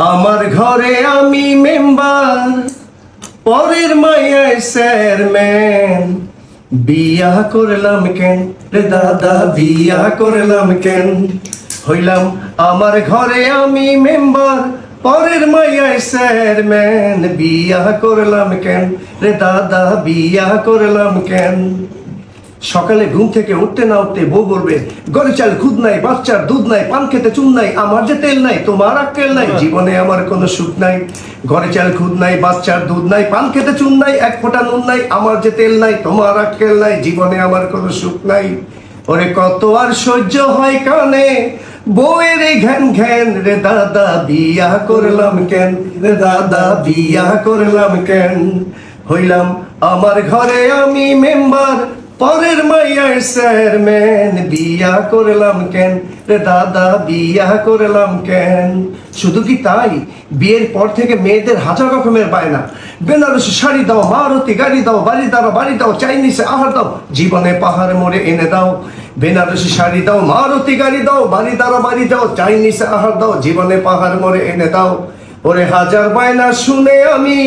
আমার ঘরে আমি মেম্বার, পরের মায়ায় চেয়ারম্যান। বিয়া করলাম কেন রে দাদা, বিয়া করলাম কেন? হইলাম আমার ঘরে আমি মেম্বার, পরের মায়ায় চেয়ারম্যান। বিয়া করলাম কেন রে দাদা, বিয়া করলাম কেন? সকালে ঘুম থেকে উঠতে না উঠতে বউ বলবে, ঘরে চাল খুদ নাই, বাচ্চার দুধ নাই, পান খেতে চুন নাই, আমার যে তেল নাই, তোমার আক্কেল নাই, জীবনে আমার কোনো সুখ নাই। ঘরে চাল খুদ নাই, বাচ্চার দুধ নাই, পান খেতে চুন নাই, এক ফোঁটা নুন নাই, আমার যে তেল নাই, তোমার আক্কেল নাই, জীবনে আমার কোনো সুখ নাই। ওরে কত আর সহ্য হয় কানে বউয়ের এই ঘ্যান ঘ্যান রে দাদা, বিয়া করলাম কেন রে দাদা, বিয়া করলাম কেন? হইলাম আমার ঘরে আমি মেম্বার, পরের মাইয়ার চেয়ারম্যান। বিয়া করলাম কেন রে দাদা, বিয়া করলাম কেন? শুধু কি তাই, বিয়ের পর থেকে মেয়েদের হাজার রকমের বায়না। বেনারসি শাড়ি দাও, মারুতি গাড়ি দাও, বাড়ি দাও, চাইনিজে আহার দাও, জীবনে পাহাড় মোড়ে এনে দাও। বেনারসি শাড়ি দাও, মারুতি গাড়ি দাও, বাড়ি দাও, চাইনিজে আহার দাও, জীবনে পাহাড় মোড়ে এনে দাও। ওরে হাজার বায়না শুনে আমি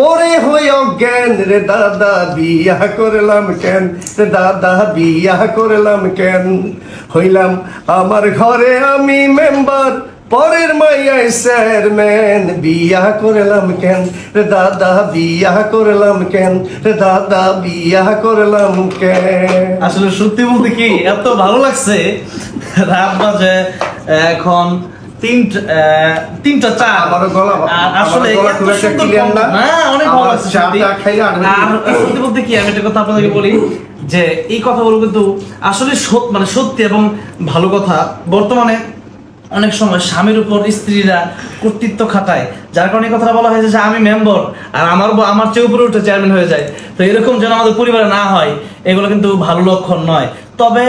পরে হই অজ্ঞান রে দাদা, বিয়া করলাম কেন রে দাদা, বিয়া করলাম কেন? হইলাম আমার ঘরে আমি মেম্বার, পরের মাইয়ায় চেয়ারম্যান। বিয়া করলাম কেন রে দাদা, বিয়া করলাম কেন রে দাদা, বিয়া করলাম কেন? আসলে সত্যি বলতে কি এত ভালো লাগছে, রাত বাজে এখন তিনটা চা। আসলে অনেক ভালো লাগছে। সত্যি বলতে কি আমি একটা কথা আপনাদেরকে বলি যে এই কথাগুলো কিন্তু আসলে মানে সত্যি এবং ভালো কথা। বর্তমানে অনেক সময় স্বামীর উপর স্ত্রীরা কর্তৃত্ব খাটায়, যার কারণে কথাটা বলা হয়েছে যে আমি মেম্বার আর আমার চেয়ে উপরে উঠে চেয়ারম্যান হয়ে যায়। তো এরকম যেন আমাদের পরিবারে না হয়, এগুলো কিন্তু ভালো লক্ষণ নয়। তবে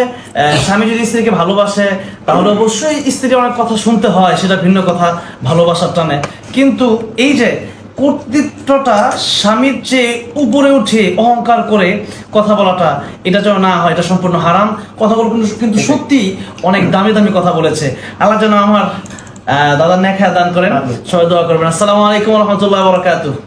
স্বামী যদি স্ত্রীকে ভালোবাসে তাহলে অবশ্যই স্ত্রীর অনেক কথা শুনতে হয়, সেটা ভিন্ন কথা, ভালোবাসার টানে। কিন্তু এই যে কর্তৃত্বটা স্বামীর চেয়ে উপরে উঠে অহংকার করে কথা বলাটা, এটা যেন না হয়, এটা সম্পূর্ণ হারাম। কথাগুলো কিন্তু সত্যি অনেক দামি দামি কথা বলেছে। আল্লাহ যেন আমার দাদার নেখায়া দান করেন। সবাই দোয়া করবেন। আসসালামু আলাইকুম ওয়া রাহমাতুল্লাহি ওয়া বারাকাতুহু।